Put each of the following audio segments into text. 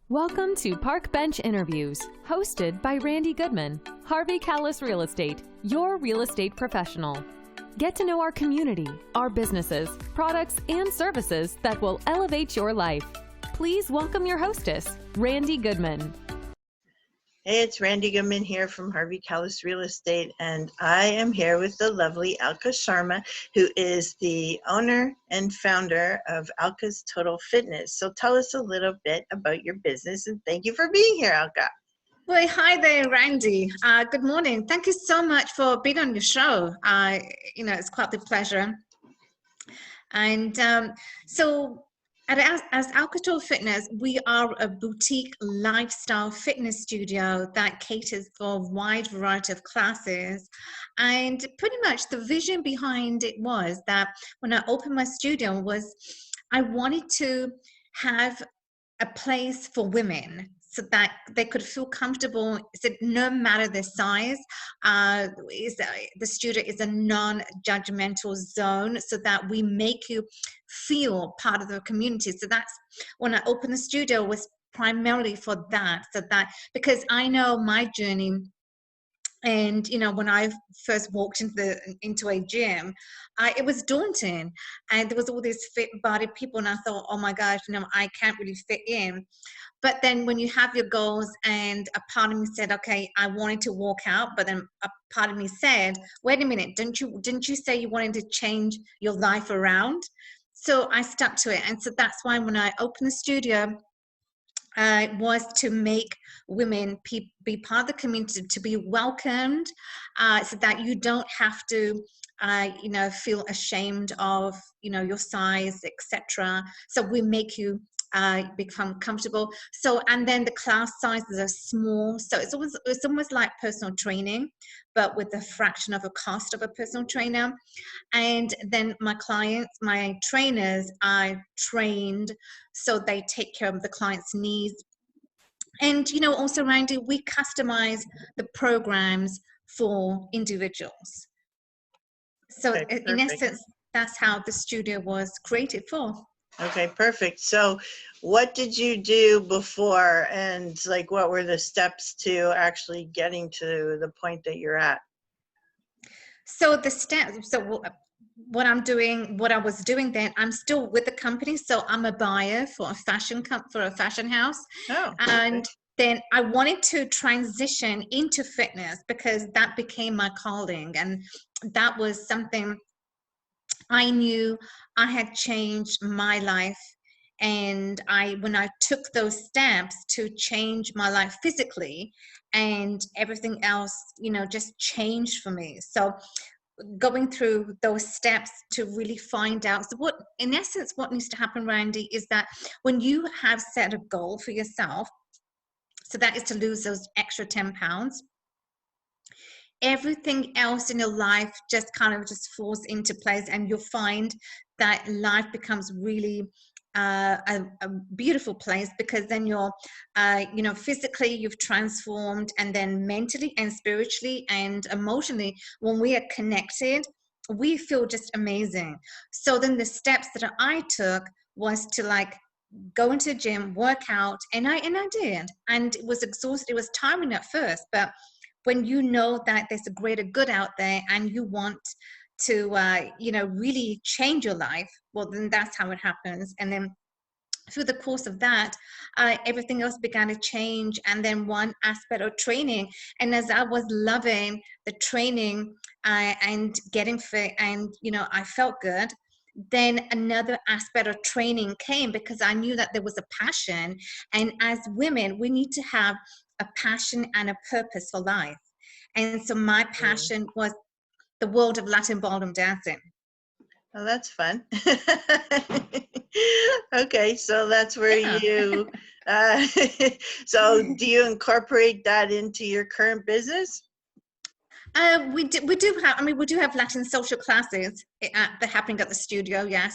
Welcome to Park Bench Interviews, hosted by Randy Goodman, Harvey Callis Real Estate, your real estate professional. Get to know our community, our businesses, products, and services that will elevate your life. Please welcome your hostess, Randy Goodman. Hey, it's Randy Goodman here from Harvey Callis Real Estate, and I am here with the lovely Alka Sharma, who is the owner and founder of Alka's Total Fitness. So tell us a little bit about your business, and thank you for being here, Alka. Well, hi there, Randy. Good morning. Thank you so much for being on your show. It's quite the pleasure. And as Alka Total Fitness, we are a boutique lifestyle fitness studio that caters for a wide variety of classes. And pretty much the vision behind it was that when I opened my studio was I wanted to have a place for women so that they could feel comfortable, so no matter their size. The studio is a non-judgmental zone so that we make you feel part of the community. So that's when I opened the studio was primarily for that, because I know my journey. And when I first walked into a gym, it was daunting, and there was all these fit-bodied people, and I thought, oh my gosh, I can't really fit in. But then when you have your goals, and a part of me said, okay, I wanted to walk out, but then a part of me said, wait a minute, didn't you say you wanted to change your life around? So I stuck to it, and so that's why when I opened the studio, was to make women be part of the community, to be welcomed, so that you don't have to feel ashamed of your size, etc. So we make you become comfortable. So, and then the class sizes are small, so it's almost like personal training, but with a fraction of a cost of a personal trainer. And then my trainers are trained so they take care of the client's needs. And also, Randy, we customize the programs for individuals. So Okay, in essence, that's how the studio was created for. Okay, perfect. So what did you do before, and what were the steps to actually getting to the point that you're at? So the steps, what I was doing then, I'm still with the company. So I'm a buyer for a fashion house. Oh, and okay. Then I wanted to transition into fitness because that became my calling, and that was something I knew I had changed my life. And when I took those steps to change my life physically, and everything else, just changed for me. So going through those steps to really find out. So in essence, what needs to happen, Randy, is that when you have set a goal for yourself, so that is to lose those extra 10 pounds, everything else in your life just kind of just falls into place, and you'll find that life becomes really a beautiful place, because then you're physically you've transformed, and then mentally and spiritually and emotionally, when we are connected, we feel just amazing. So then the steps that I took was to go into the gym, work out, and I did, and it was exhausting. It was tiring at first, but when you know that there's a greater good out there and you want to really change your life, well, then that's how it happens. And then through the course of that, everything else began to change. And then one aspect of training, and as I was loving the training and getting fit, and I felt good, then another aspect of training came, because I knew that there was a passion, and as women we need to have a passion and a purpose for life. And so my passion was the world of Latin ballroom dancing. Oh, that's fun. Okay, so that's where you so do you incorporate that into your current business? We do have Latin social classes that happening at the studio. Yes.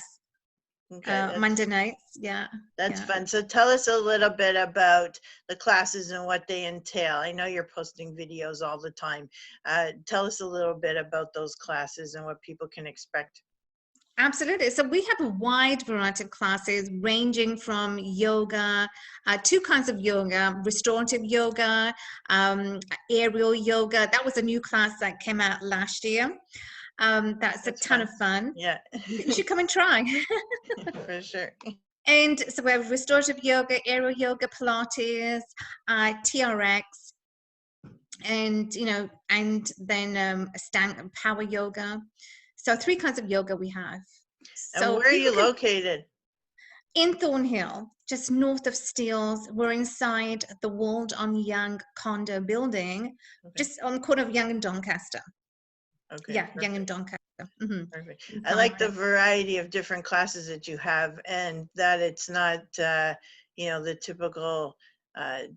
Okay, Monday nights. Yeah. That's fun. So tell us a little bit about the classes and what they entail. I know you're posting videos all the time. Tell us a little bit about those classes and what people can expect. Absolutely. So we have a wide variety of classes ranging from yoga, two kinds of yoga, restorative yoga, aerial yoga. That was a new class that came out last year. That's a That's ton fun. of fun. Yeah, You should come and try. for sure. And so we have restorative yoga, aerial yoga, Pilates, TRX, and and then stand power yoga. So three kinds of yoga we have. And So where are people you can located? in Thornhill, just north of Steeles. We're inside the Walled on Young condo building, Okay. just on the corner of Young and Doncaster. Okay, Yeah, Young and perfect. Doncaster. Mm-hmm. Perfect. I Inside like the there. variety of different classes that you have, and that it's not, the typical,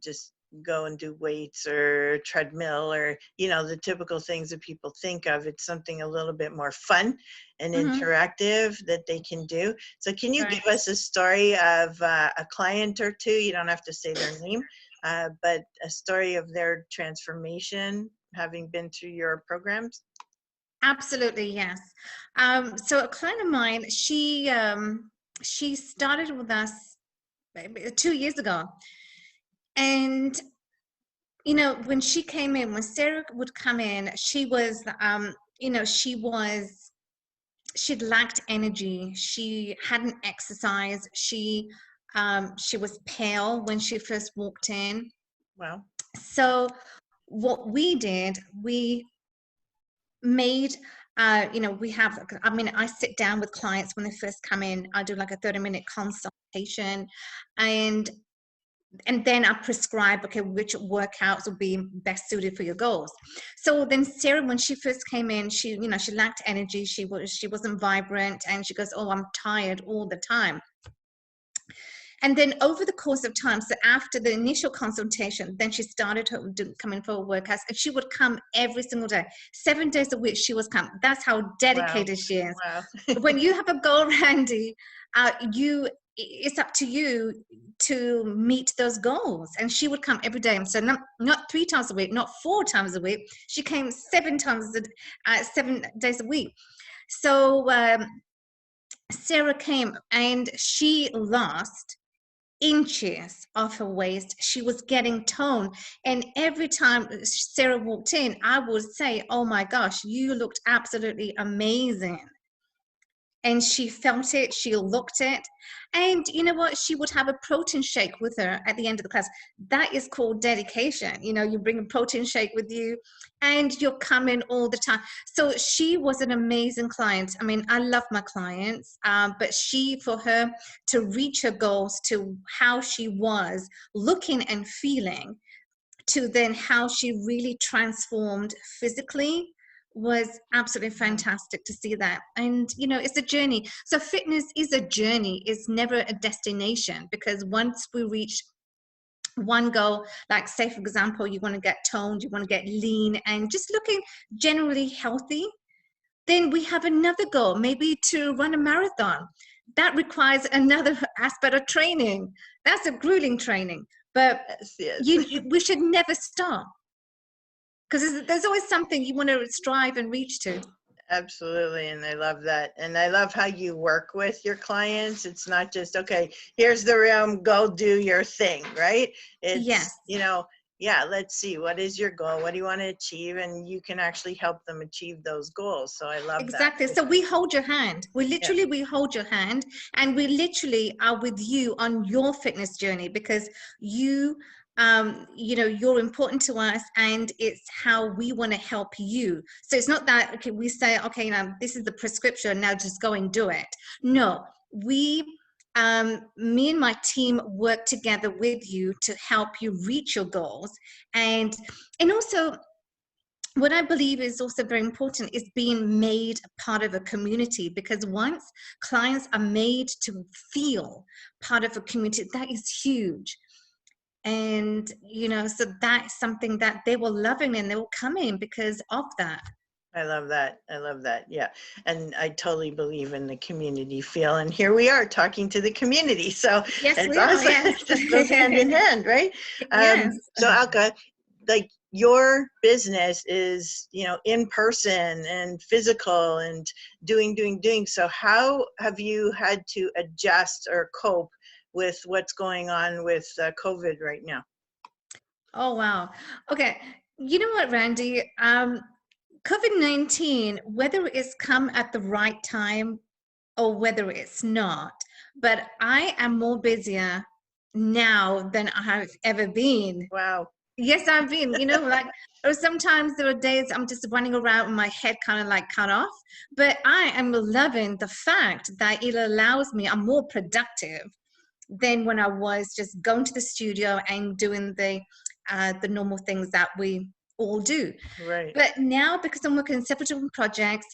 just go and do weights or treadmill or, the typical things that people think of. It's something a little bit more fun and Mm-hmm. interactive that they can do. So can you Right. give us a story of a client or two? You don't have to say their name, but a story of their transformation having been through your programs? Absolutely, yes. So a client of mine, she started with us maybe 2 years ago, and when she came in, when Sarah would come in, she was, she'd lacked energy. She hadn't exercised. She was pale when she first walked in. Wow. So what we did, we made we have, I mean, I sit down with clients when they first come in. I do like a 30-minute consultation, and then I prescribe, okay, which workouts will be best suited for your goals. So then Sarah, when she first came in, she lacked energy. She wasn't vibrant, and she goes, oh, I'm tired all the time. And then over the course of time, so after the initial consultation, then she started coming for workouts, and she would come every single day, 7 days a week. She was coming. That's how Wow. dedicated she is. Wow. When you have a goal, Randy, it's up to you to meet those goals. And she would come every day. And so not 3 times a week, not 4 times a week. She came 7 days a week. So Sarah came, and she lost inches off her waist. She was getting toned. And every time Sarah walked in, I would say, oh my gosh, you looked absolutely amazing. And she felt it, she looked it. And you know what? She would have a protein shake with her at the end of the class. That is called dedication. You bring a protein shake with you, and you're coming all the time. So she was an amazing client. I mean, I love my clients, but for her to reach her goals, to how she was looking and feeling, to then how she really transformed physically, was absolutely fantastic to see that. And it's a journey. So fitness is a journey, it's never a destination, because once we reach one goal, like say for example, you want to get toned, you want to get lean and just looking generally healthy, then we have another goal, maybe to run a marathon. That requires another aspect of training. That's a grueling training, but Yes, yes. we should never stop, because there's always something you want to strive and reach to. Absolutely. And I love that. And I love how you work with your clients. It's not just, okay, here's the room, go do your thing, right? Yes, It's, yeah, let's see, what is your goal? What do you want to achieve? And you can actually help them achieve those goals. So I love that. exactly. So we hold your hand. Yeah, We hold your hand, and we literally are with you on your fitness journey, because you're important to us, and it's how we want to help you. So it's not that, okay, we say, okay, now this is the prescription, now just go and do it. No, me and my team work together with you to help you reach your goals. And also, what I believe is also very important is being made part of a community, because once clients are made to feel part of a community, that is huge. And so that's something that they were loving, and they were coming because of that. I love that. I love that. Yeah. And I totally believe in the community feel. And here we are talking to the community. So Yes, it's we are. awesome. Yes. It just goes hand in hand, right? Yes. So Alka, like your business is, you know, in person and physical and doing. So how have you had to adjust or cope with what's going on with COVID right now? Oh, wow. Okay. You know what, Randy? COVID-19, whether it's come at the right time or whether it's not, but I am more busier now than I have ever been. Wow. Yes, I've been, like, or sometimes there are days I'm just running around with my head kind of like cut off, but I am loving the fact that it allows me, I'm more productive than when I was just going to the studio and doing the normal things that we all do. Right. But now, because I'm working on several different projects,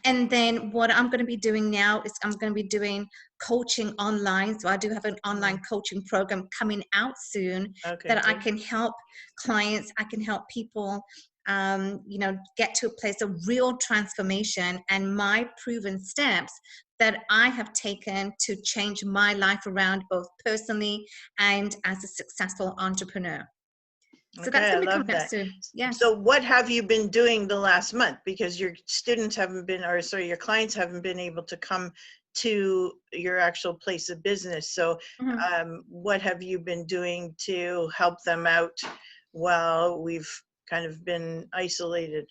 and then what I'm going to be doing now is I'm going to be doing coaching online. So I do have an online coaching program coming out soon Okay, that I good. can help clients, I can help people, get to a place of real transformation and my proven steps that I have taken to change my life around, both personally and as a successful entrepreneur. So that's Okay, I going to be love coming out that. soon. Yes. So what have you been doing the last month? Because your students haven't been, or sorry, your clients haven't been able to come to your actual place of business. So Mhm. what have you been doing to help them out while we've kind of been isolated?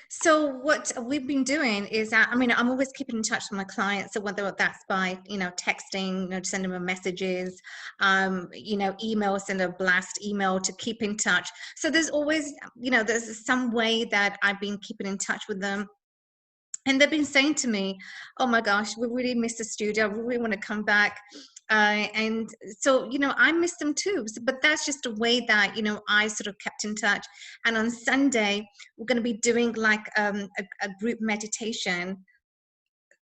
So what we've been doing is, I'm always keeping in touch with my clients. So whether that's by, texting, sending them messages, email, send a blast email to keep in touch. So there's always, there's some way that I've been keeping in touch with them. And they've been saying to me, oh my gosh, we really miss the studio. We really want to come back. And so, I miss them too. But that's just a way that, I sort of kept in touch. And on Sunday, we're going to be doing like a group meditation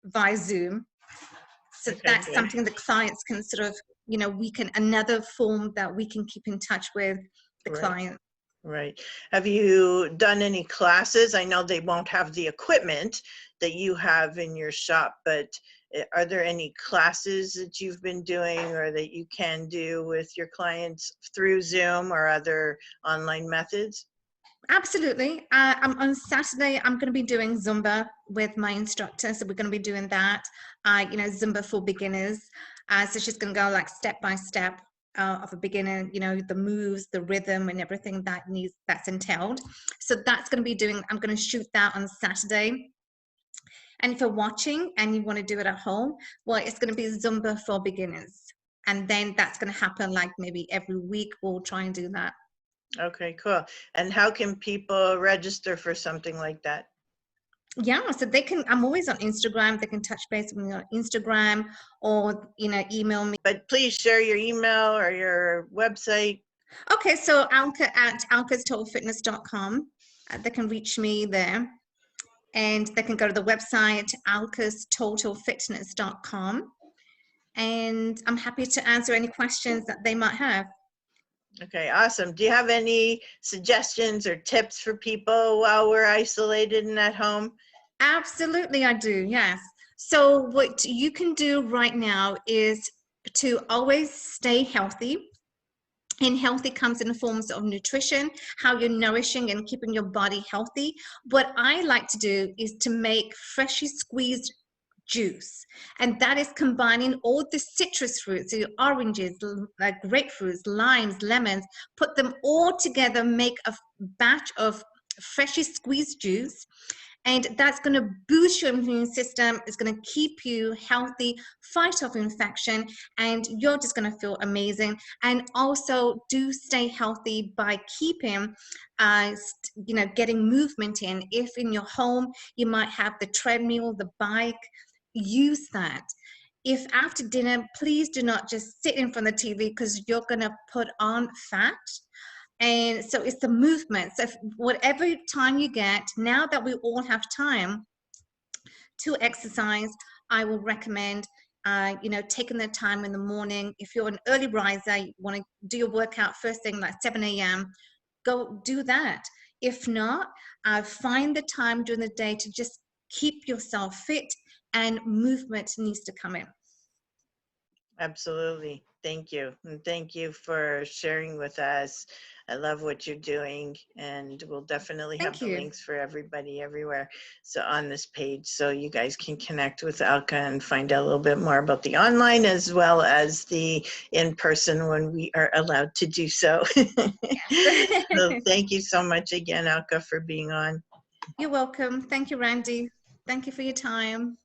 via Zoom. So Okay, that's good. something that clients can sort of, another form that we can keep in touch with the Right. client. Right. Have you done any classes? I know they won't have the equipment that you have in your shop, but are there any classes that you've been doing or that you can do with your clients through Zoom or other online methods? Absolutely. On Saturday, I'm going to be doing Zumba with my instructor. So we're going to be doing that, Zumba for beginners. So she's going to go like step by step of a beginner, the moves, the rhythm and everything that's entailed. So that's going to be doing, I'm going to shoot that on Saturday. And if you're watching and you want to do it at home, well, it's going to be Zumba for beginners. And then that's going to happen like maybe every week. We'll try and do that. Okay, cool. And how can people register for something like that? Yeah, so they can, I'm always on Instagram. They can touch base with me on Instagram or, email me. But please share your email or your website. Okay, so Alka at alkastotalfitness.com. They can reach me there. And they can go to the website, alkastotalfitness.com. And I'm happy to answer any questions that they might have. Okay, awesome. Do you have any suggestions or tips for people while we're isolated and at home? Absolutely, I do. Yes. So what you can do right now is to always stay healthy. And healthy comes in the forms of nutrition, how you're nourishing and keeping your body healthy. What I like to do is to make freshly squeezed juice, and that is combining all the citrus fruits, so your oranges, grapefruits, limes, lemons, put them all together, make a batch of freshly squeezed juice. And that's going to boost your immune system. It's going to keep you healthy, fight off infection, and you're just going to feel amazing. And also do stay healthy by keeping, getting movement in. If in your home, you might have the treadmill, the bike, use that. If after dinner, please do not just sit in front of the TV because you're going to put on fat. And so it's the movement. So whatever time you get, now that we all have time to exercise, I will recommend, taking the time in the morning. If you're an early riser, you want to do your workout first thing like 7 a.m., go do that. If not, find the time during the day to just keep yourself fit, and movement needs to come in. Absolutely. Thank you. And thank you for sharing with us. I love what you're doing, and we'll definitely have Thank the you. links for everybody everywhere. So on this page, so you guys can connect with Alka and find out a little bit more about the online as well as the in-person when we are allowed to do so. So thank you so much again, Alka, for being on. You're welcome. Thank you, Randy. Thank you for your time.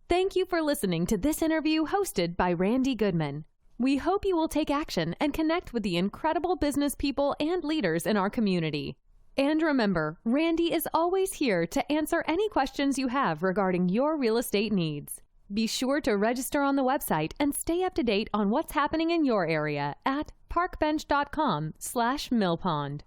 Thank you for listening to this interview hosted by Randy Goodman. We hope you will take action and connect with the incredible business people and leaders in our community. And remember, Randy is always here to answer any questions you have regarding your real estate needs. Be sure to register on the website and stay up to date on what's happening in your area at parkbench.com/millpond.